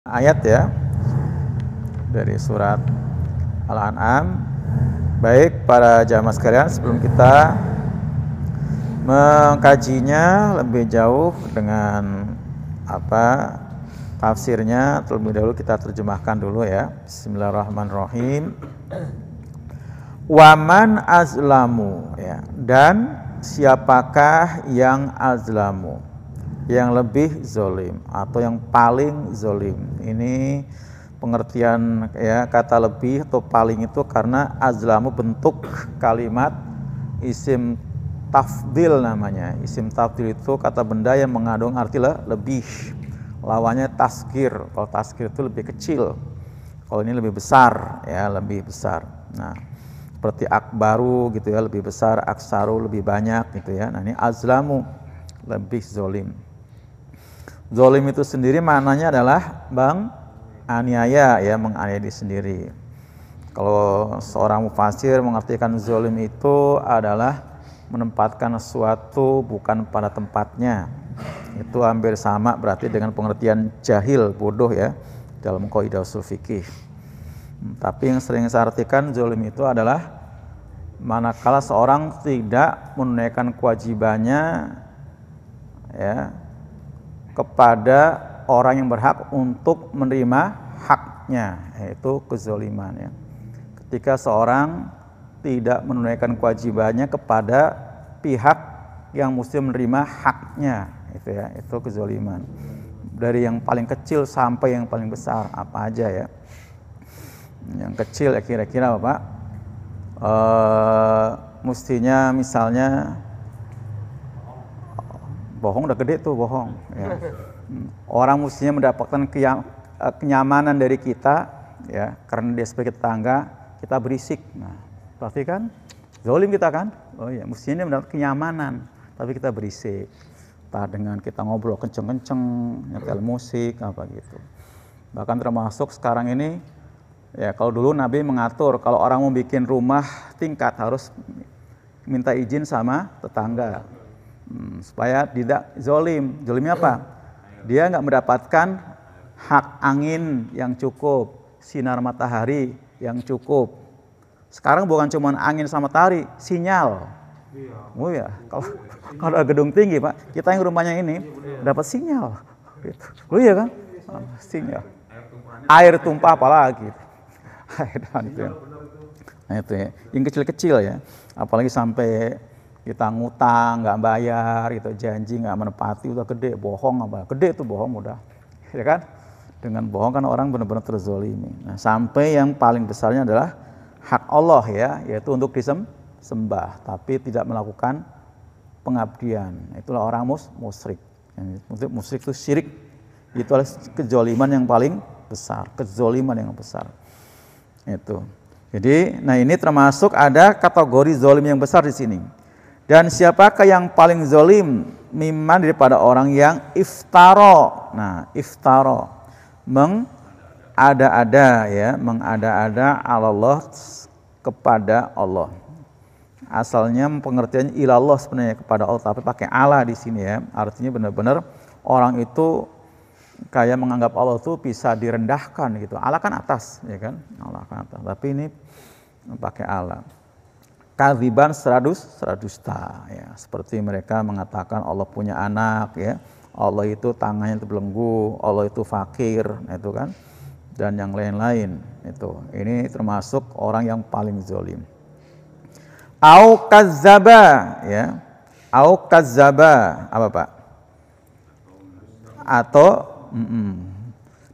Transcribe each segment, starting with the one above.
ayat ya dari surat Al-An'am. Baik para jamaah sekalian, sebelum kita mengkajinya lebih jauh dengan tafsirnya, terlebih dahulu kita terjemahkan dulu ya. Bismillahirrahmanirrahim. Waman azlamu ya, dan siapakah yang azlamu, yang lebih zolim atau yang paling zolim. Ini pengertian ya, kata lebih atau paling itu karena azlamu bentuk kalimat isim tafdil namanya. Isim tafdil itu kata benda yang mengandung arti lebih. Lawannya taskir. Kalau taskir itu lebih kecil. Kalau ini lebih besar ya, lebih besar. Nah, seperti akbaru gitu ya, lebih besar, aksaru lebih banyak gitu ya. Nah, ini azlamu, lebih zolim. Zolim itu sendiri maknanya adalah aniaya ya, menganiaya diri sendiri. Kalau seorang mufasir mengartikan zolim itu adalah menempatkan sesuatu bukan pada tempatnya. Itu hampir sama berarti dengan pengertian jahil, bodoh ya, dalam kaidah ushul fikih. Tapi yang sering saya artikan zolim itu adalah manakala seorang tidak menunaikan kewajibannya ya kepada orang yang berhak untuk menerima haknya, yaitu kezoliman ya. Ketika seorang tidak menunaikan kewajibannya kepada pihak yang mesti menerima haknya, itu ya, itu kezoliman. Dari yang paling kecil sampai yang paling besar, apa aja ya. Yang kecil ya kira-kira apa Pak? Mestinya misalnya bohong udah gede tuh, bohong ya. Orang mestinya mendapatkan kenyamanan dari kita ya, karena dia sebagai tetangga kita berisik. Nah, berarti kan zalim kita kan? Oh ya, mestinya dia mendapat kenyamanan, tapi kita berisik. Entah dengan kita ngobrol kenceng-kenceng, nyetel musik apa gitu. Bahkan termasuk sekarang ini ya, kalau dulu Nabi mengatur kalau orang mau bikin rumah tingkat harus minta izin sama tetangga supaya tidak zolim. Zolimnya apa? Dia nggak mendapatkan hak angin yang cukup, sinar matahari yang cukup. Sekarang bukan cuma angin sama matahari, sinyal. Oh ya, kalau gedung tinggi Pak, kita yang rumahnya ini dapat sinyal. Gitu. Oh iya kan? Sinyal. Air tumpah apalagi. Nah itu ya, yang kecil-kecil ya, apalagi sampai kita ngutang nggak bayar, gitu, janji nggak menepati, udah gede, bohong apa, gede tuh bohong udah, ya kan? Dengan bohong kan orang benar-benar terzolimi. Nah, sampai yang paling besarnya adalah hak Allah ya, yaitu untuk disembah, tapi tidak melakukan pengabdian. Itulah orang musyrik. Musyrik itu syirik, itu adalah kezoliman yang paling besar, kezoliman yang besar. Itu. Jadi, nah ini termasuk ada kategori zolim yang besar di sini. Dan siapakah yang paling zolim? Mimman, daripada orang yang iftaro. Nah, iftaro mengada-ada ya, mengada-ada Allah kepada Allah. Asalnya pengertiannya ilallah sebenarnya, kepada Allah, tapi pakai Allah di sini ya. Artinya benar-benar orang itu kayak menganggap Allah itu bisa direndahkan gitu. Allah kan atas, ya kan? Allah kan atas. Tapi ini pakai Allah. Kadziban, secara dusta ya. Seperti mereka mengatakan Allah punya anak ya. Allah itu tangannya terbelenggu, Allah itu fakir, itu kan. Dan yang lain-lain itu. Ini termasuk orang yang paling zalim. Au kazzaba ya. Au kazzaba apa Pak? Atau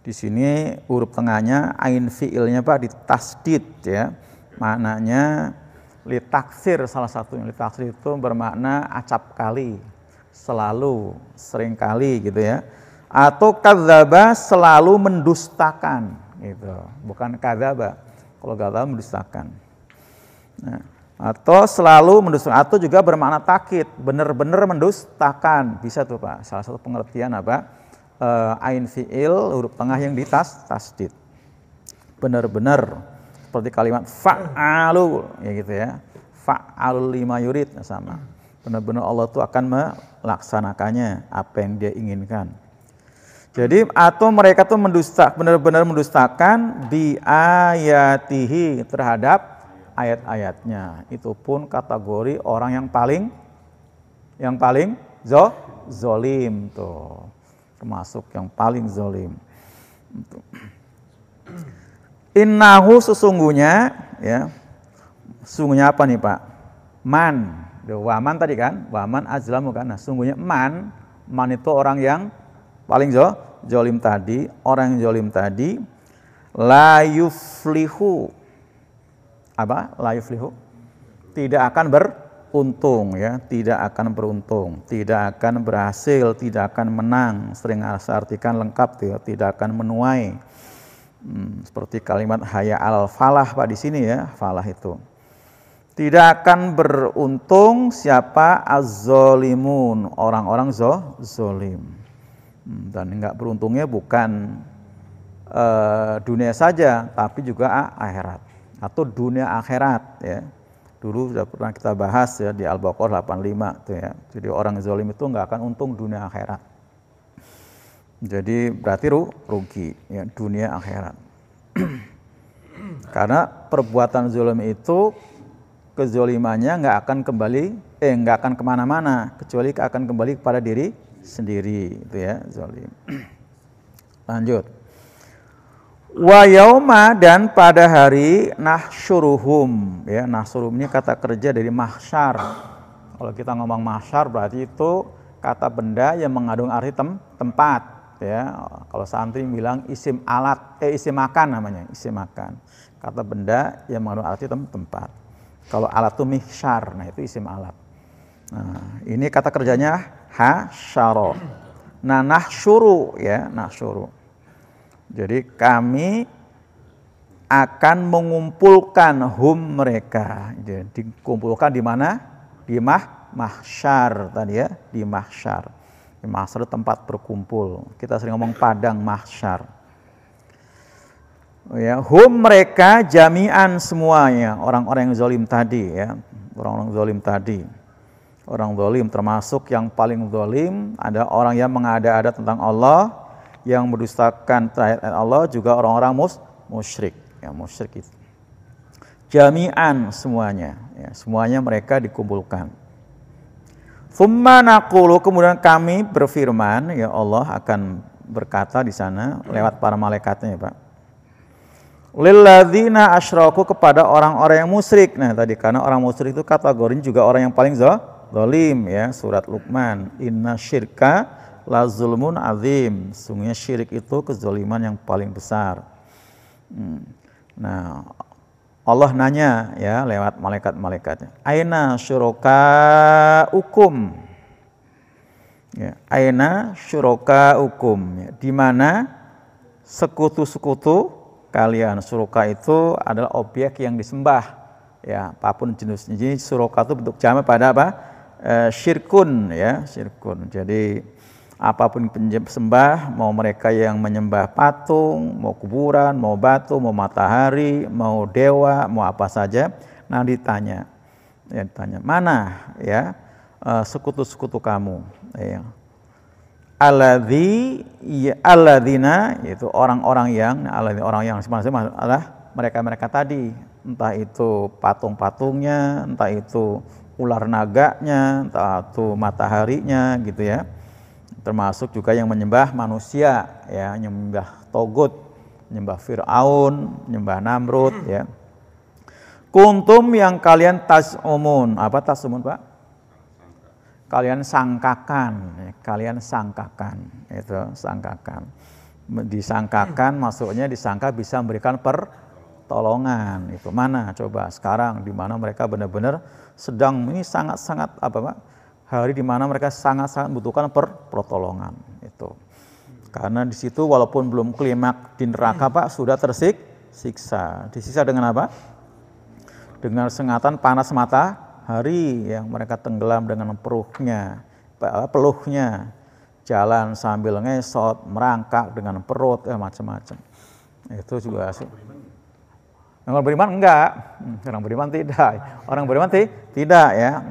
di sini huruf tengahnya ain fiilnya Pak ditasdid ya. Maknanya litaksir, salah satunya litaksir itu bermakna acap kali, selalu, sering kali gitu ya. Atau kadzaba, selalu mendustakan gitu. Bukan kadzaba. Kalau kadzaba mendustakan. Nah, atau selalu mendustakan, atau juga bermakna takkid, benar-benar mendustakan. Bisa tuh Pak. Salah satu pengertian apa? Ain fiil huruf tengah yang ditasdid, benar-benar seperti kalimat fa'alu ya gitu ya, fa'alul lima yurid, sama benar-benar Allah itu akan melaksanakannya apa yang dia inginkan. Jadi atau mereka tuh benar-benar mendustakan bi ayatihi terhadap ayat-ayatnya. Itu pun kategori orang yang paling zolim tuh. Termasuk yang paling zolim. Innahu sesungguhnya ya. Sesungguhnya apa nih Pak? Man. Waman tadi kan? Waman azlamu kan. Nah, sesungguhnya man itu orang yang paling zolim tadi, orang yang zolim tadi la yuflihu. Apa? La yuflihu. Tidak akan beruntung ya, tidak akan beruntung, tidak akan berhasil, tidak akan menang. Sering saya artikan lengkap tuh ya, tidak akan menuai. Seperti kalimat haya al falah Pak di sini ya, falah itu. Tidak akan beruntung siapa az-zalimun, orang-orang zolim. Dan enggak beruntungnya bukan dunia saja, tapi juga akhirat atau dunia akhirat ya. Dulu sudah pernah kita bahas ya di Al-Baqarah 85 tuh ya. Jadi orang zalim itu enggak akan untung dunia akhirat. Jadi berarti rugi ya dunia akhirat. Karena perbuatan zalim itu kezolimannya enggak akan kemana-mana kecuali akan kembali kepada diri sendiri itu ya zalim. Lanjut. Wa yauma dan pada hari nahsyuruhum ya, nahsyuruhum ini kata kerja dari mahsyar. Kalau kita ngomong mahsyar berarti itu kata benda yang mengandung arti tempat ya. Kalau santri bilang isim alat isim makan namanya, isim makan. Kata benda yang mengandung arti tempat. Kalau alat itu mihsyar, nah itu isim alat. Nah, ini kata kerjanya hasyara. Nah, nahsyuru ya, nahsyuru. Jadi kami akan mengumpulkan hum mereka. Jadi dikumpulkan di mana? Di mahsyar tadi ya, di mahsyar. Di mahsyar tempat berkumpul. Kita sering ngomong padang mahsyar. Ya, hum mereka jami'an semuanya, orang-orang yang zalim tadi ya, orang-orang zalim tadi. Orang zalim termasuk yang paling zalim ada orang yang mengada-ada tentang Allah, yang mendustakan ayat Allah, juga orang-orang musyrik, ya musyrik itu. Jami'an semuanya, ya, semuanya mereka dikumpulkan. Tsumma naqulu kemudian kami berfirman, ya Allah akan berkata di sana lewat para malaikatnya ya Pak. Lilladzina asyraku kepada orang-orang yang musyrik. Nah, tadi karena orang musyrik itu kategorinya juga orang yang paling zalim ya, surat Luqman. Inna syirka la zulmun azim. Sungguhnya syirik itu kezaliman yang paling besar. Nah, Allah nanya ya lewat malaikat-malaikatnya. Aina syurakaukum? Ya, aina syurakaukum? Ya, di mana sekutu-sekutu kalian? Suraka itu adalah objek yang disembah ya, apapun jenisnya. Jadi suraka itu bentuk jamak pada apa? Syirkun ya, syirkun. Jadi apapun penyembah, mau mereka yang menyembah patung, mau kuburan, mau batu, mau matahari, mau dewa, mau apa saja, nah ditanya. Ya ditanya, mana ya sekutu-sekutu kamu ya. Alladzina yaitu orang-orang yang sebenarnya adalah mereka-mereka tadi, entah itu patung-patungnya, entah itu ular naganya, entah itu mataharinya gitu ya. Termasuk juga yang menyembah manusia ya, yang menyembah Togut, menyembah Fir'aun, menyembah Namrud ya. Kuntum yang kalian tas'umun, apa tas'umun Pak? Kalian sangkakan, itu sangkakan. Disangkakan, maksudnya disangka bisa memberikan pertolongan. Itu mana? Coba sekarang di mana mereka benar-benar sedang ini sangat-sangat apa Pak? Hari di mana mereka sangat-sangat membutuhkan pertolongan itu. Karena di situ walaupun belum klimaks di neraka Pak, sudah tersiksa. Disiksa dengan apa? Dengan sengatan panas matahari yang mereka tenggelam dengan peluhnya, jalan sambil ngesot, merangkak dengan perut, macam-macam. Itu juga sih. Orang beriman enggak, orang beriman tidak, orang beriman tidak ya.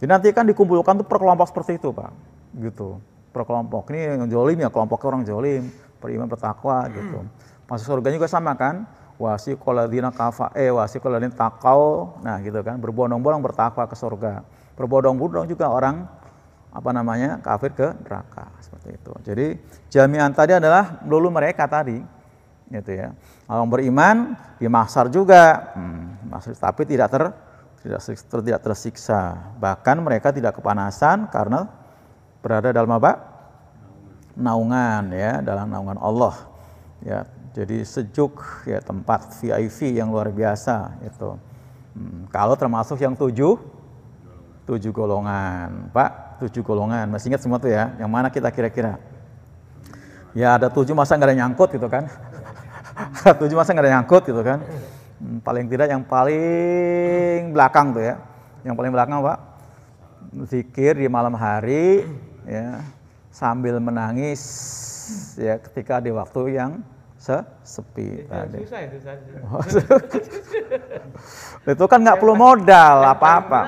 Jadi nanti kan dikumpulkan tuh per kelompok seperti itu Pak, gitu. per kelompok. Ini yang zolim ya kelompoknya orang zolim, beriman bertakwa gitu. Masuk surga juga sama kan? Wasiqalladzina wasiqalladzina taqau. Nah, gitu kan, berbondong-bondong bertakwa ke surga. Berbondong-bondong juga orang kafir ke neraka seperti itu. Jadi jami'an tadi adalah melulu mereka tadi gitu ya. Orang beriman di mahsyar juga, tapi tidak tersiksa. Bahkan mereka tidak kepanasan karena berada dalam naungan ya, dalam naungan Allah. Ya, jadi sejuk ya, tempat VIP yang luar biasa itu. Kalau termasuk yang 7 golongan, Pak, 7 golongan. Masih ingat semua tuh ya? Yang mana kita kira-kira? Ya ada 7 masa nggak ada nyangkut gitu kan? 7 masa nggak ada nyangkut gitu kan? Paling tidak yang paling belakang tuh ya. Yang paling belakang Pak, zikir di malam hari ya, sambil menangis ya ketika di waktu yang sepi tadi. Itu kan nggak perlu modal apa-apa.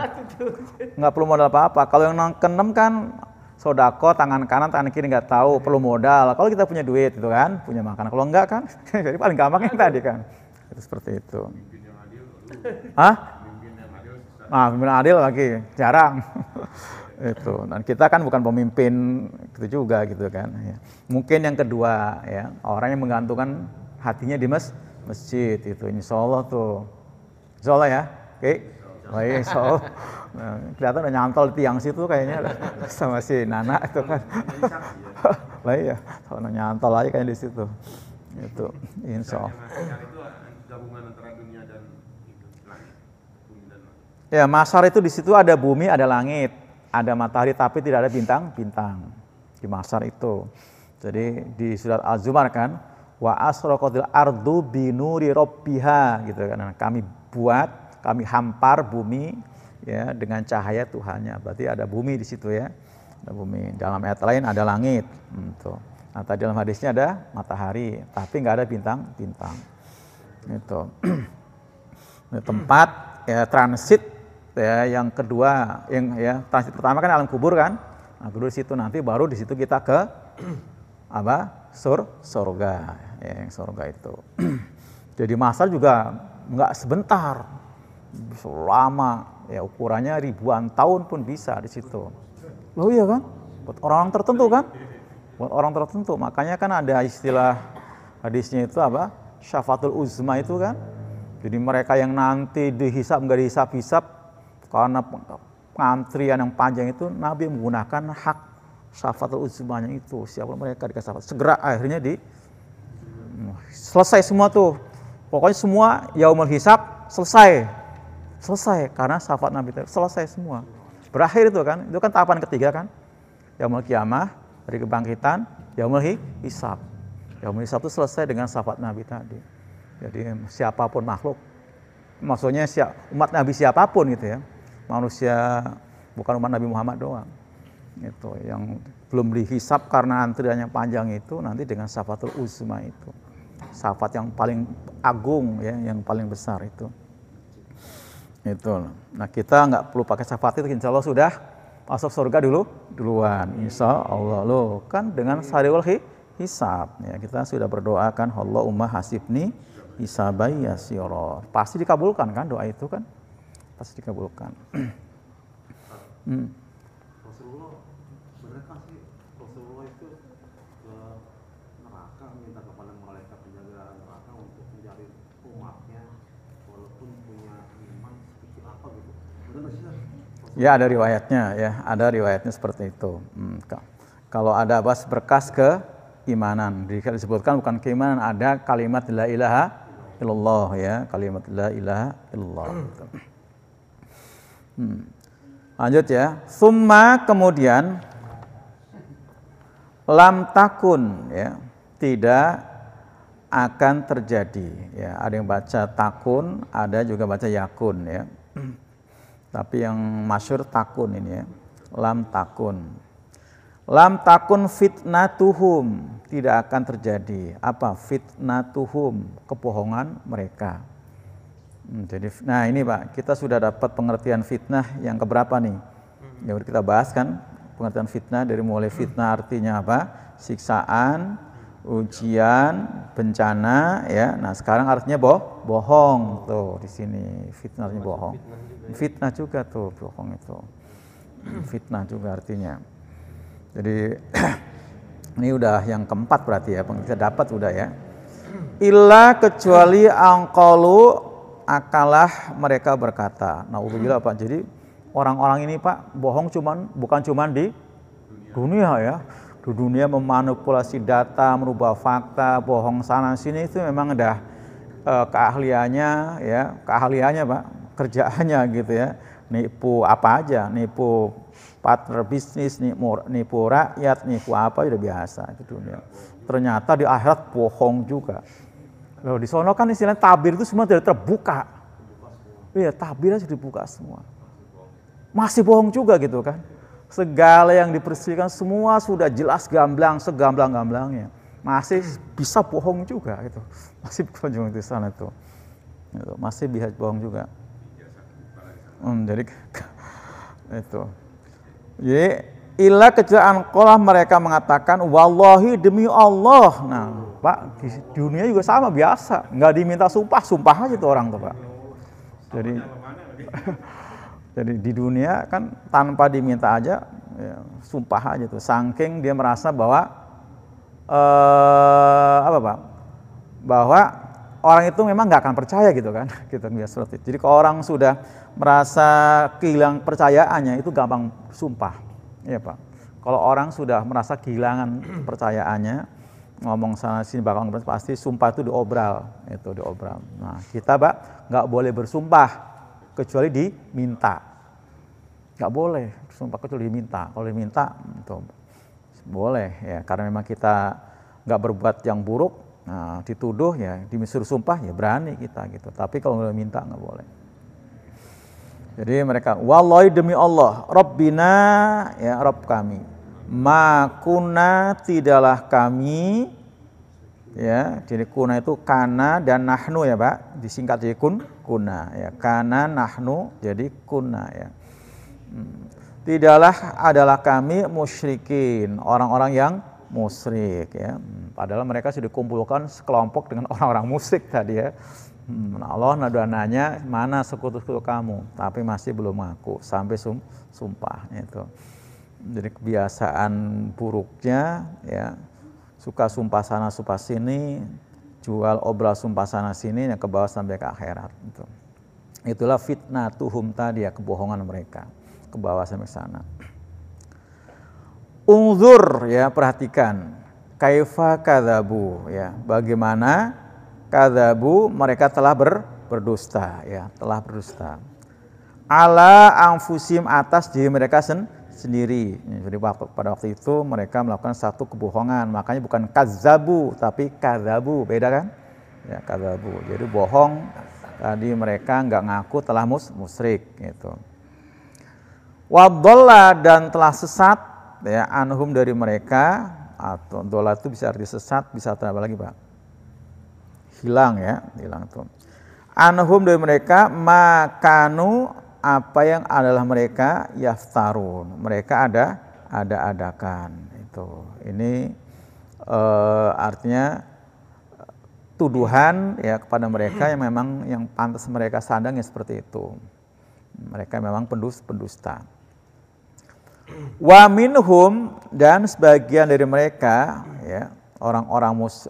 Nggak perlu modal apa-apa. Kalau yang keenam kan sodako, tangan kanan, tangan kiri nggak tahu, perlu modal. Kalau kita punya duit itu kan, punya makanan. Kalau enggak kan, jadi paling gampang yang tadi kan. Itu seperti itu. Pemimpin adil lagi jarang. Itu. Dan kita kan bukan pemimpin gitu juga gitu kan. Ya. Mungkin yang kedua ya, orang yang menggantungkan hatinya di masjid itu. Insya Allah tuh. Insya Allah ya. Oke. Baik, insya Allah. Nah, kelihatan udah nyantol di tiang situ kayaknya sama si Nana itu kan. Baik ya. Kalau nyantol aja kayaknya di situ. Itu. Insya Allah. Ya, mahsyar itu di situ ada bumi, ada langit. Ada matahari tapi tidak ada bintang-bintang di mahsyar itu. Jadi di surat Az-Zumar kan, wa asraqatil ardu binuri rabbiha gitu kan. Nah, kami hampar bumi ya dengan cahaya Tuhannya. Berarti ada bumi di situ ya. Ada bumi. Dalam ayat lain ada langit. Tuh. Nah, tadi dalam hadisnya ada matahari, tapi nggak ada bintang-bintang. Itu. Tempat ya transit. Ya, yang kedua, yang transit pertama kan alam kubur kan, nah dulu di situ nanti baru di situ kita ke surga, ya, yang surga itu. Jadi mahsyar juga nggak sebentar, lama, ya ukurannya ribuan tahun pun bisa di situ. Loh iya kan, buat orang tertentu kan, buat orang tertentu. Makanya kan ada istilah hadisnya itu syafaatul uzma itu kan. Jadi mereka yang nanti dihisab nggak dihisab-hisab karena pengantrian yang panjang itu, Nabi menggunakan hak syafaatul uzmanya itu. Siapa mereka dikasih syafaat, segera akhirnya selesai semua tuh. Pokoknya semua yaumul hisab selesai karena syafaat Nabi itu selesai semua. Berakhir itu kan tahapan ketiga kan. Yaumul kiamah, hari kebangkitan, yaumul hisab. Yaumul hisab itu selesai dengan syafaat Nabi tadi. Jadi siapapun makhluk, maksudnya umat Nabi siapapun gitu ya. Manusia bukan umat Nabi Muhammad doang. Itu yang belum dihisab karena antriannya panjang itu nanti dengan syafaatul uzma itu. Syafaat yang paling agung ya, yang paling besar itu. Itu. Nah, kita nggak perlu pakai syafaat itu, insya Allah sudah masuk surga duluan. Insya Allah loh, kan dengan sariul hisab ya, kita sudah berdoakan Allahumma hasibni hisabai yasira. Pasti dikabulkan kan doa itu kan? Pasti dikabulkan. Rasulullah, benarkah sih Rasulullah itu ke neraka minta kepada malaikat penjaga neraka untuk mencari umatnya walaupun punya iman seperti apa gitu? Benar sih? Ya ada riwayatnya ya, ada riwayatnya seperti itu. Kalau ada berkas keimanan, disebutkan bukan keimanan, ada kalimat la ilaha illallah ya, kalimat la ilaha illallah. Lanjut ya. Summa kemudian lam takun ya, tidak akan terjadi ya. Ada yang baca takun, ada juga baca yakun ya. Tapi yang masyhur takun ini ya. Lam takun. Lam takun fitnatuhum, tidak akan terjadi apa? Fitnatuhum, kebohongan mereka. Jadi, nah ini Pak, kita sudah dapat pengertian fitnah yang keberapa nih? Yang kita bahas kan pengertian fitnah dari mulai fitnah artinya apa? Siksaan, ujian, bencana ya. Nah, sekarang artinya bohong tuh di sini. Fitnah artinya bohong. Fitnah juga tuh bohong itu. Fitnah juga artinya. Jadi ini udah yang keempat berarti ya, kita dapat udah ya. Illa kecuali angqalu akalah mereka berkata. Nauzubillah Pak. Jadi orang-orang ini Pak bohong bukan cuman di dunia ya. Di dunia memanipulasi data, merubah fakta, bohong sana sini itu memang udah keahliannya ya, keahliannya Pak, kerjaannya gitu ya. Nipu apa aja, nipu partner bisnis, nipu rakyat, nipu apa udah biasa di dunia. Ternyata di akhirat bohong juga. Loh, di sono kan istilah tabir itu semua sudah terbuka. Iya, tabirnya sudah dibuka semua. Masih bohong juga gitu kan. Segala yang dipersilakan semua sudah jelas gamblang, segamblang-gamblangnya. Masih bisa bohong juga itu. Masih bohong di sana itu. Masih bisa bohong juga. Jadi itu. Jadi illa kecuali qala mereka mengatakan wallahi demi Allah. Nah, Pak, di dunia juga sama biasa, enggak diminta sumpah aja tuh orang tuh, Pak. Jadi di dunia kan tanpa diminta aja ya, sumpah aja tuh. Saking dia merasa bahwa bahwa orang itu memang nggak akan percaya gitu kan. Gitu biasa seperti itu. Jadi kalau orang sudah merasa kehilangan percayaannya itu gampang sumpah. Iya, Pak. Kalau orang sudah merasa kehilangan percayaannya, ngomong sana sini bakal pasti sumpah itu diobral, Nah, kita Pak nggak boleh bersumpah kecuali diminta. Nggak boleh sumpah kecuali diminta. Kalau diminta itu boleh ya, karena memang kita nggak berbuat yang buruk, nah, dituduh ya, disuruh sumpah ya berani kita gitu. Tapi kalau nggak minta nggak boleh. Jadi mereka wallahi demi Allah, Rabbina ya Rabb kami, ma kunna tidaklah kami ya, jadi kuna itu kana dan nahnu ya Pak, disingkat jadi kuna ya, kana nahnu jadi kuna ya. Tidaklah adalah kami musyrikin, orang-orang yang musyrik ya. Padahal mereka sudah dikumpulkan sekelompok dengan orang-orang musyrik tadi ya. Allah nanya mana sekutu-sekutu kamu, tapi masih belum ngaku sampai sumpah itu. Jadi kebiasaan buruknya ya, suka sumpah sana sumpah sini, jual obral sumpah sana sini yang ke bawah sampai ke akhirat itu. Itulah fitnah tuhum tadi ya, kebohongan mereka ke bawah sampai sana. Unzur ya, perhatikan kaifa kadzabu ya, bagaimana kadzabu mereka telah berdusta ya, telah berdusta. Ala anfusim atas diri mereka sendiri. Jadi pada waktu itu mereka melakukan satu kebohongan, makanya bukan kazzabu tapi kadzabu, beda kan? Ya, kadzabu. Jadi bohong tadi mereka enggak ngaku telah musyrik gitu. Wadalla dan telah sesat ya anhum dari mereka, atau dola itu bisa arti sesat, bisa arti apa lagi Pak? Hilang ya, hilang itu. Anhum dari mereka makanu apa yang adalah mereka yaftarun, mereka ada-adakan itu. Ini artinya tuduhan ya kepada mereka yang memang yang pantas mereka sandang ya seperti itu. Mereka memang pendusta. Wa minhum dan sebagian dari mereka ya, orang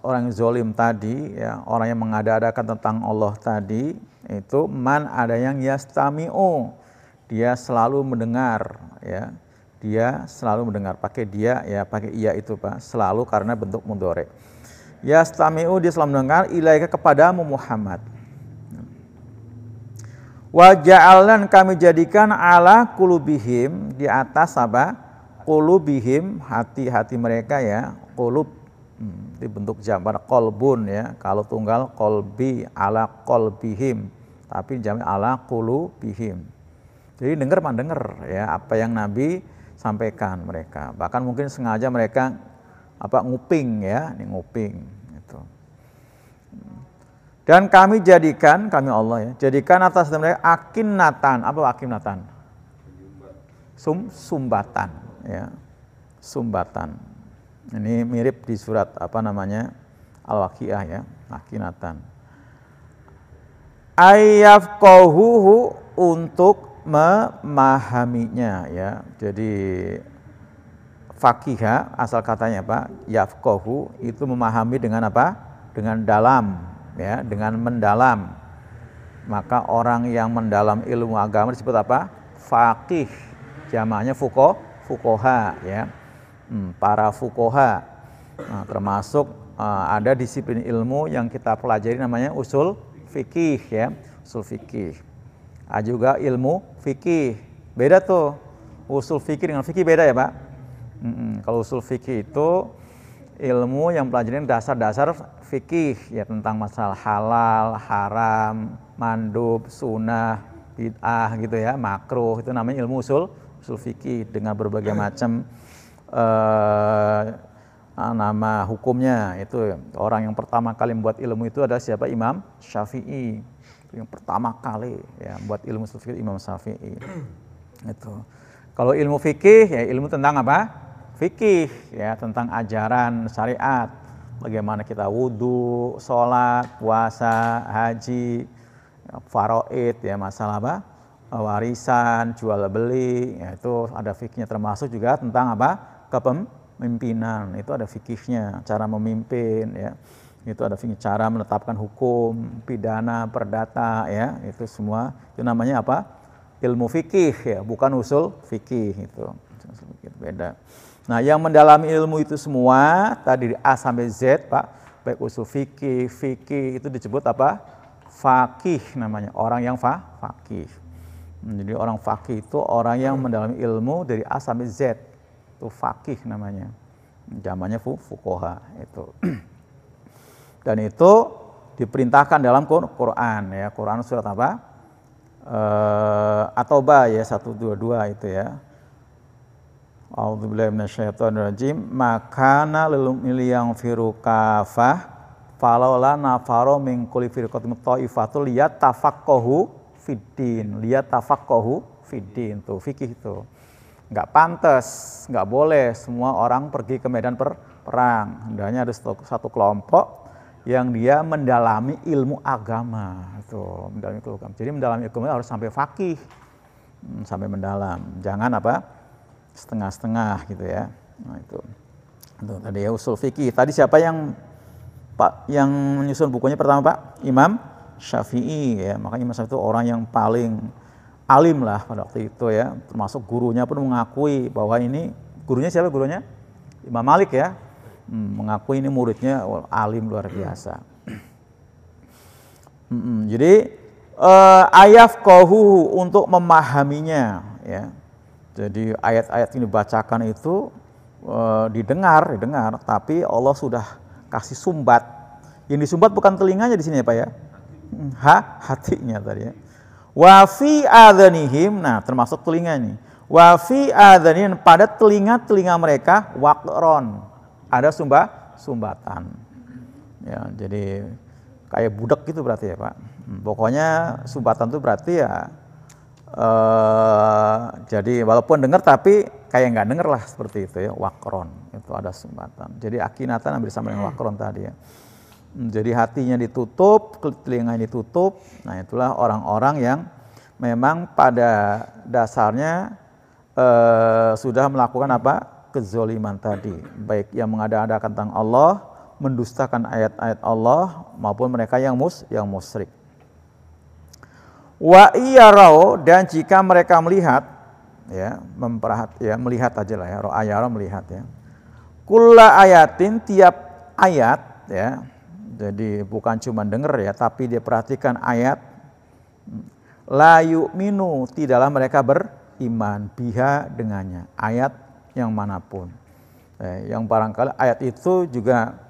yang zalim tadi ya, orang yang mengada-adakan tentang Allah tadi itu man ada yang yastami'u, dia selalu mendengar ya, dia selalu mendengar, pakai dia ya, pakai iya itu Pak, selalu karena bentuk mudhari. Yastami'u, dia selalu mendengar ilaika kepadamu Muhammad. Wa ja'alna kami jadikan ala qulubihim, di atas apa? Qulubihim, hati-hati mereka ya, qulub dibentuk jamak qalbun ya, kalau tunggal qalbi, ala qalbihim, tapi jamak ala qulubihim. Jadi dengar ya apa yang Nabi sampaikan mereka. Bahkan mungkin sengaja mereka nguping ya, nguping gitu. Dan kami jadikan, kami Allah ya, jadikan atas mereka akinatan. Apa akinatan? Sumbatan. ya, sumbatan. Ini mirip di surat Al-Waqiah ya, akinatan. Ayyafqahuhu, untuk memahaminya ya. Jadi faqiha asal katanya apa? Yafqahu, itu memahami dengan apa? Dengan dalam ya, dengan mendalam. Maka orang yang mendalam ilmu agama disebut apa? Faqih. Jamaknya fuqaha ya. Para fuqaha. Nah, termasuk ada disiplin ilmu yang kita pelajari namanya usul fikih ya, usul fikih. Juga ilmu fikih. Beda tuh. Usul fikih dengan fikih beda ya, Pak? Kalau usul fikih itu ilmu yang pelajarin dasar-dasar fikih ya, tentang masalah halal, haram, mandub, sunnah, bid'ah gitu ya, makruh, itu namanya ilmu usul fikih dengan berbagai macam nama hukumnya. Itu orang yang pertama kali membuat ilmu itu adalah siapa? Imam Syafi'i. Yang pertama kali ya buat ilmu usul fikih Imam Syafi'i. Itu. Kalau ilmu fikih ya ilmu tentang apa? Fikih ya, tentang ajaran syariat. Bagaimana kita wudu, sholat, puasa, haji, faraid ya, masalah apa? Warisan, jual beli, ya, itu ada fikihnya. Termasuk juga tentang apa? Kepemimpinan, itu ada fikihnya, cara memimpin ya. Itu ada fikih, cara menetapkan hukum, pidana, perdata ya, itu semua itu namanya apa? Ilmu fikih ya, bukan usul fikih itu. Beda. Nah, yang mendalami ilmu itu semua tadi dari A sampai Z, Pak, baik usul fikih itu disebut apa? Faqih namanya, orang yang faqih. Jadi orang faqih itu orang yang mendalami ilmu dari A sampai Z. Itu faqih namanya. Jamannya fuqaha itu. Dan itu diperintahkan dalam Quran ya. Quran surat apa? At-Taubah ya 122 itu ya. A'udzubillahi minasyaitonirrajim. Makana lil yang firu kafah falaula nafaru min kulli firqatin thaifatul liyatafaqahu fiddin. Liyatafaqahu fiddin, tuh fikih itu. Enggak pantas, enggak boleh semua orang pergi ke medan perang. Hendaknya ada satu kelompok yang dia mendalami ilmu agama. Tuh, mendalami ilmu agama. Jadi mendalami ilmu harus sampai faqih. Sampai mendalam. Jangan apa? Setengah-setengah gitu ya. Nah, itu tadi ya usul fikih. Tadi siapa yang menyusun bukunya pertama, Pak? Imam Syafi'i ya. Maka Imam Syafi'i itu orang yang paling alim lah pada waktu itu ya. Termasuk gurunya pun mengakui bahwa ini gurunya siapa gurunya? Imam Malik ya. Mengakui ini muridnya alim luar biasa. Jadi ayafqahu, untuk memahaminya ya. Jadi ayat-ayat ini dibacakan itu didengar, tapi Allah sudah kasih sumbat. Yang disumbat bukan telinganya di sini ya Pak ya, hatinya tadi ya. Wa fi adhanihim, nah termasuk telinga ini. Wa fi adhanihim, pada telinga mereka waqron, ada sumbatan. Ya, jadi kayak budak gitu berarti ya Pak. Pokoknya sumbatan itu berarti ya. Jadi walaupun dengar tapi kayak nggak dengar lah, seperti itu ya, wakron itu ada sumbatan. Jadi akinatan hampir sama dengan wakron tadi ya. Jadi hatinya ditutup, telinganya ditutup. Nah itulah orang-orang yang memang pada dasarnya sudah melakukan apa? Kezoliman tadi, baik yang mengada-adakan tentang Allah, mendustakan ayat-ayat Allah, maupun mereka yang musyrik. Wa iyarau, dan jika mereka melihat ya, melihat aja lah ya, ro'ayara melihat ya. Kulla ayatin, tiap ayat ya. Jadi bukan cuma dengar ya, tapi dia perhatikan ayat. La yu'minu, tidaklah mereka beriman biha dengannya, ayat yang manapun. Yang barangkali ayat itu juga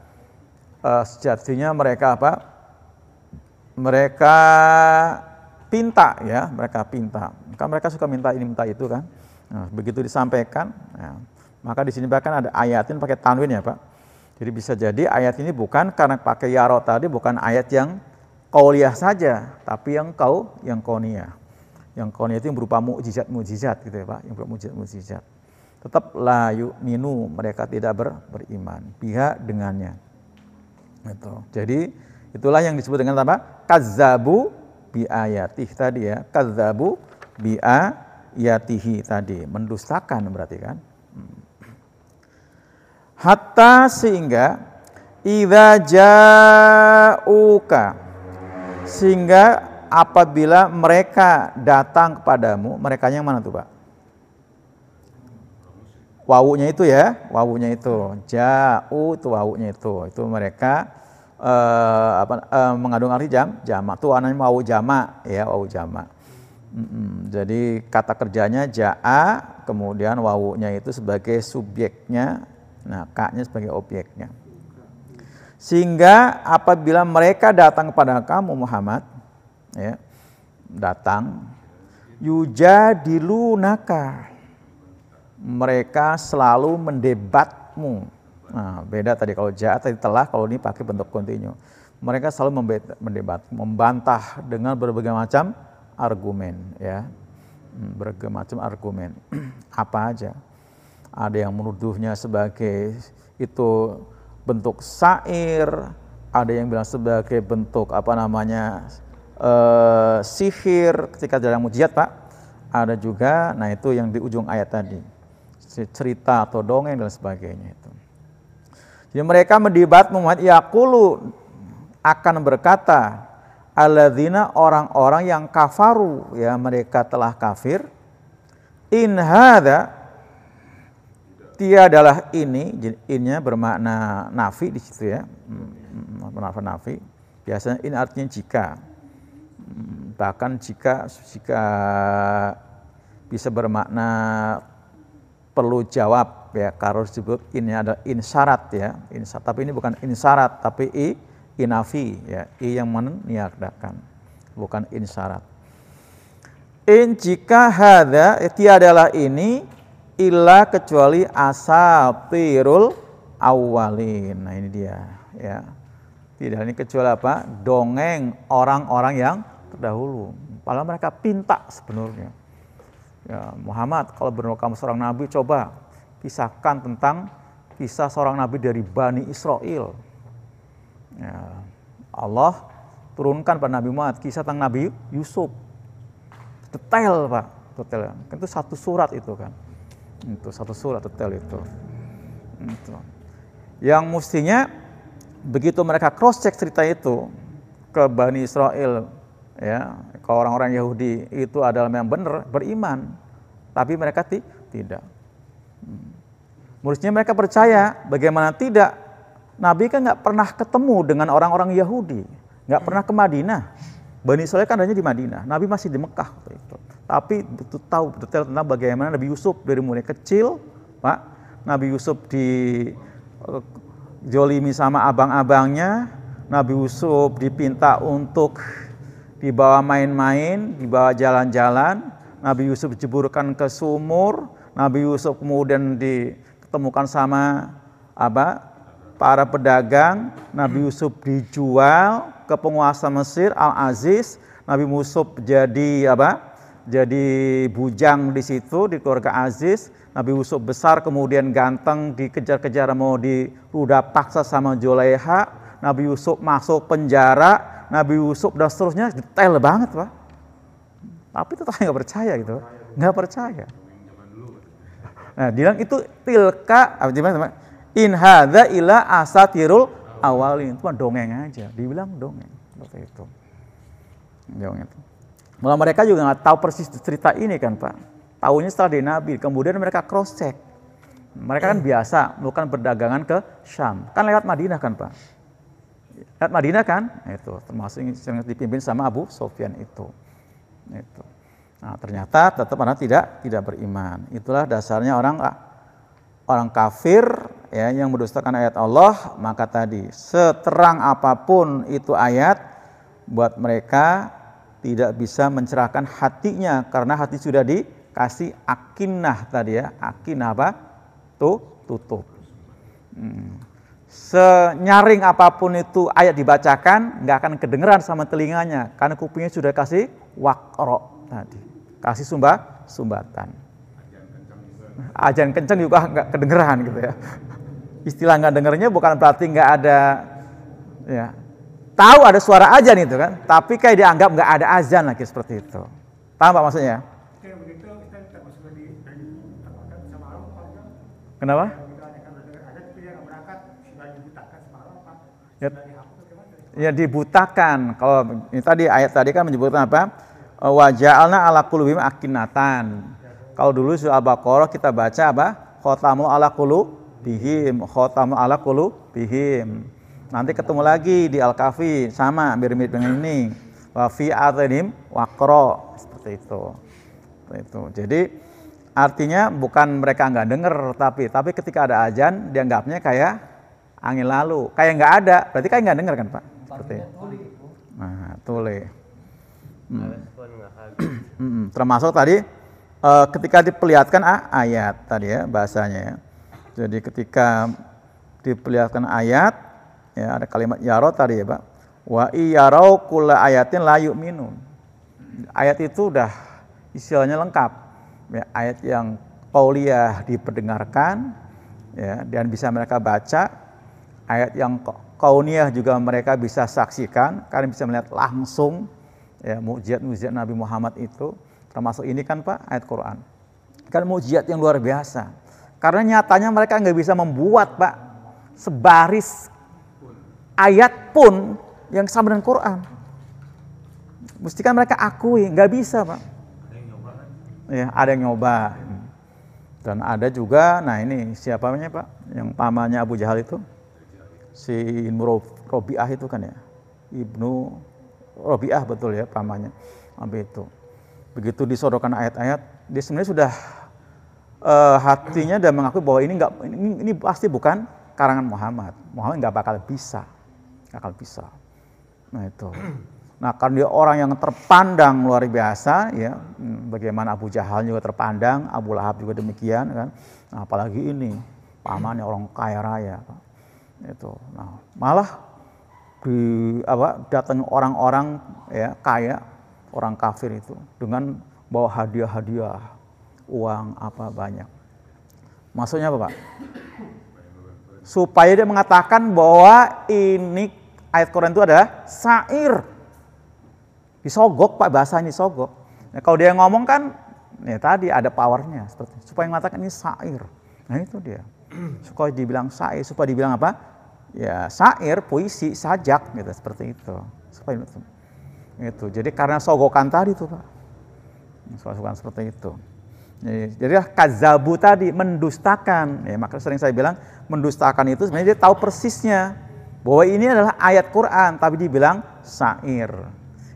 sejatinya mereka apa? Mereka pinta ya, mereka pinta. Kan mereka suka minta ini minta itu kan. Nah, begitu disampaikan, ya, maka di sini bahkan ada ayatin pakai tanwin ya Pak. Jadi bisa jadi ayat ini bukan karena pakai yaro tadi, bukan ayat yang qauliyah saja, tapi yang kauniyah. Yang kauniyah itu yang berupa mukjizat gitu ya Pak, yang berupa mukjizat. tetap la yu'minu, mereka tidak beriman biha dengannya. Itu. Jadi itulah yang disebut dengan apa? Kazzabu bi ayatih tadi ya. Kazzabu bi ayatihi tadi, mendustakan berarti kan. Hatta sehingga idza ja'uka, sehingga apabila mereka datang kepadamu, mereka yang mana tuh Pak? Wawunya itu ya, wawunya itu. Ja'u itu wawunya itu mereka mengandung arti jamak. Tuh namanya wawu jamak ya, wawu jamak. Jadi kata kerjanya ja'a, kemudian wawunya itu sebagai subjeknya, nah ka-nya sebagai objeknya. Sehingga apabila mereka datang kepada kamu Muhammad, ya, datang, yujadilunaka, mereka selalu mendebatmu. Nah, beda tadi kalau ja'a tadi telah, kalau ini pakai bentuk kontinu. Mereka selalu mendebat, membantah dengan berbagai macam argumen, ya, berbagai macam argumen. Apa aja? Ada yang menuduhnya sebagai itu bentuk syair, ada yang bilang sebagai bentuk sihir ketika dalam mujizat Pak. Ada juga, nah itu yang di ujung ayat tadi, cerita atau dongeng dan sebagainya itu. Jadi mereka mendebat Muhammad, yaqulu, akan berkata, alladzina, orang-orang yang kafaru, ya mereka telah kafir, in hadza, tiadalah ini, innya bermakna nafi di situ ya, bermakna nafi. Biasanya in artinya jika, bahkan jika bisa bermakna perlu jawab ya, kalau disebut ini ada in syarat ya, in syarat, tapi ini bukan in syarat, tapi inafi ya, yang meniadakan, bukan in syarat. In jika hadza, tiadalah ini illa kecuali asatirul awwalin. Nah ini dia ya, tidak ini kecuali apa? Dongeng orang-orang yang terdahulu. Padahal mereka pinta sebenarnya. Ya, Muhammad, kalau benar kamu seorang nabi, coba pisahkan tentang kisah seorang nabi dari Bani Israel. Ya, Allah turunkan pada Nabi Muhammad kisah tentang Nabi Yusuf. Detail Pak, detail. Itu satu surat itu kan. Itu satu surat detail itu. Yang mestinya begitu mereka cross check cerita itu ke Bani Israel, ya, ke orang-orang Yahudi, itu adalah yang benar, beriman, tapi mereka tidak. Mestinya mereka percaya, bagaimana tidak? Nabi kan nggak pernah ketemu dengan orang-orang Yahudi, nggak pernah ke Madinah. Bani Israel kan adanya di Madinah, Nabi masih di Mekah itu. Tapi betul tahu detail tentang bagaimana Nabi Yusuf dari mulai kecil, Pak. Nabi Yusuf dijolimi sama abang-abangnya, Nabi Yusuf dipinta untuk dibawa main-main, dibawa jalan-jalan, Nabi Yusuf dijeburkan ke sumur, Nabi Yusuf kemudian ditemukan sama para pedagang, Nabi Yusuf dijual ke penguasa Mesir Al-Aziz, Nabi Yusuf jadi bujang di situ di keluarga Aziz. Nabi Yusuf besar kemudian ganteng, dikejar-kejar mau diruda paksa sama Zulaiha. Nabi Yusuf masuk penjara, Nabi Yusuf dan seterusnya, detail banget Pak. Tapi tetap nggak percaya gitu, nggak percaya. Nah, bilang itu tilka, in hadza ila asatirul awalin, itu dongeng aja, dibilang dongeng seperti itu. Dongeng itu. Malah mereka juga nggak tahu persis cerita ini kan Pak. Tahunya setelah dari Nabi, kemudian mereka cross check. Mereka kan biasa melakukan perdagangan ke Syam, kan lewat Madinah kan Pak. Lewat Madinah kan, itu termasuk yang dipimpin sama Abu Sufyan itu. Nah, ternyata tetap orang tidak beriman. Itulah dasarnya orang kafir ya, yang mendustakan ayat Allah. Maka tadi seterang apapun itu ayat, buat mereka tidak bisa mencerahkan hatinya, karena hati sudah dikasih akinah tadi ya. Akinah apa? Tutup. Senyaring apapun itu ayat dibacakan, nggak akan kedengeran sama telinganya, karena kupingnya sudah kasih waqro tadi, kasih sumbatan. Azan kenceng juga nggak kedengeran gitu ya. Istilah nggak dengernya bukan berarti nggak ada, ya. Tahu ada suara azan itu kan, tapi kayak dianggap nggak ada azan lagi seperti itu. Paham Pak maksudnya? Kenapa? Ya dibutakan. Kalau ini tadi ayat tadi kan menyebutkan apa? Wa ja'alna ala qulubihim akinatan. Kalau dulu surah Al-Baqarah kita baca apa? Khotamu ala qulubihim, khotamu ala qulubihim. Nanti ketemu lagi di Al-Kahfi sama mirip-mirip dengan ini. Wa fi adzanim waqra, seperti itu. Seperti itu. Jadi artinya bukan mereka nggak dengar, tapi ketika ada azan dianggapnya kayak angin lalu, kayak nggak ada, berarti kayak nggak dengar kan Pak? Seperti itu. Nah, tuli. Termasuk tadi ketika diperlihatkan ayat tadi ya bahasanya ya. Jadi ketika diperlihatkan ayat ya ada kalimat yaro tadi ya Pak. Wa iyarau kulla ayatin la yu'minun. Ayat itu udah istilahnya lengkap. Ya, ayat yang qauliyah diperdengarkan ya dan bisa mereka baca. Ayat yang kauniyah juga mereka bisa saksikan, kalian bisa melihat langsung ya mukjizat Nabi Muhammad itu, termasuk ini kan Pak ayat Quran. Kan mukjizat yang luar biasa. Karena nyatanya mereka nggak bisa membuat Pak sebaris ayat pun yang sama dengan Quran. Mesti kan mereka akui, nggak bisa Pak. Ya, ada yang nyoba. Dan ada juga, nah ini siapa namanya Pak? Yang pamannya Abu Jahal itu? Si Ibnu Robi'ah itu kan ya. Ibnu Robi'ah betul ya pamannya. Sampai itu. Begitu disodorkan ayat-ayat, dia sebenarnya sudah hatinya dan mengakui bahwa ini pasti bukan karangan Muhammad. Muhammad nggak bakal bisa. Nah itu. Nah karena dia orang yang terpandang luar biasa ya, bagaimana Abu Jahal juga terpandang, Abu Lahab juga demikian kan. Nah, apalagi ini pamannya orang kaya raya. Itu. Nah, malah datang orang-orang ya kaya, orang kafir itu dengan bawa hadiah-hadiah, uang apa banyak. Maksudnya apa Pak? Supaya dia mengatakan bahwa ini ayat Quran itu adalah syair. Disogok Pak, bahasa ini disogok. Nah, kalau dia ngomong kan, ya tadi ada powernya seperti supaya mengatakan ini syair. Nah itu dia. Supaya dibilang syair, supaya dibilang apa? Ya syair, puisi, sajak gitu seperti itu. Supaya itu. Jadi karena sogokan tadi tuh Pak. Sogokan seperti itu. Jadi kazabu tadi mendustakan. Ya, makanya sering saya bilang mendustakan itu sebenarnya dia tahu persisnya bahwa ini adalah ayat Quran tapi dibilang syair.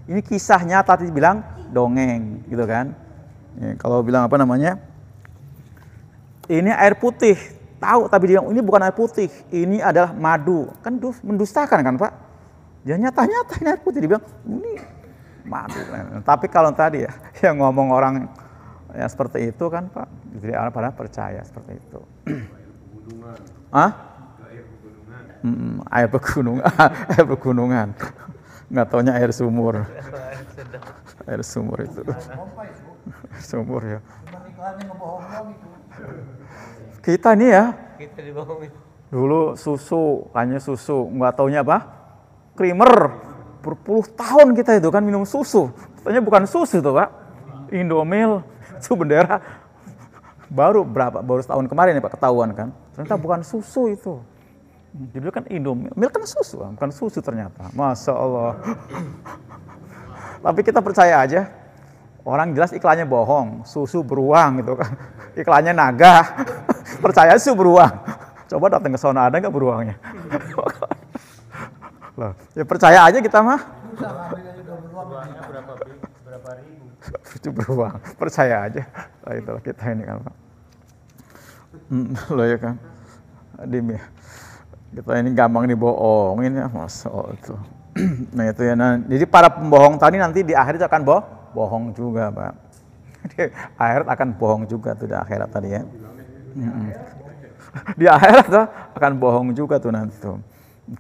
Ini kisah nyata tadi bilang dongeng gitu kan. Ya, kalau bilang apa namanya? Ini air putih. Tahu tapi dia ini bukan air putih, ini adalah madu. Kan mendustakan kan Pak? Ya nyata-nyata ini air putih, dibilang ini madu. Tapi kalau tadi ya yang ngomong orang ya seperti itu kan Pak, jadi orang pada percaya seperti itu. Air pegunungan. Air pegunungan. Nggak taunya air sumur. Air sumur itu. Sumur ya. Kita nih ya, kita dibohongin. Dulu susu, hanya susu, nggak taunya apa? Creamer. Berpuluh tahun kita itu kan minum susu. Katanya bukan susu tuh Pak. Indomil, susu bendera. Baru setahun kemarin ya Pak ketahuan kan. Ternyata bukan susu itu. Jadi kan Indomil kan susu, bukan susu ternyata. Masya Allah. Tapi kita percaya aja. Orang jelas iklannya bohong, susu beruang gitu kan. Iklannya naga. Percaya susu beruang. Coba datang ke sana ada nggak beruangnya? Loh, ya percaya aja kita mah. Berapa ribu? Itu beruang. Percaya aja. Nah, itulah kita ini kan Pak. Loh ya kan. Dim ya. Kita ini gampang dibohongin ya, Masya Allah itu. Nah itu ya. Nah, jadi para pembohong tadi nanti di akhir itu akan bohong juga Pak. Di akhirat akan bohong juga tuh di akhirat tadi ya. Di akhirat tuh akan bohong juga tuh nanti tuh.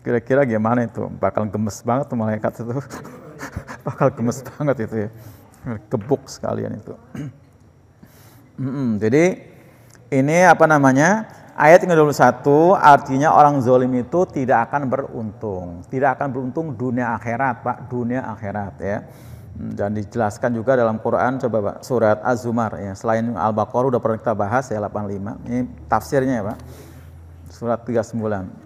Kira-kira gimana itu? Bakal gemes banget tuh malaikat itu. Bakal gemes banget itu ya. Gebuk sekalian itu. Jadi Ini apa namanya? Ayat yang ke-21 artinya orang zolim itu tidak akan beruntung. Tidak akan beruntung dunia akhirat, Pak, dunia akhirat ya. Dan dijelaskan juga dalam Quran, coba Pak, surat Az-Zumar ya. Selain Al-Baqarah udah pernah kita bahas ya 85. Ini tafsirnya ya, Pak. Surat 39.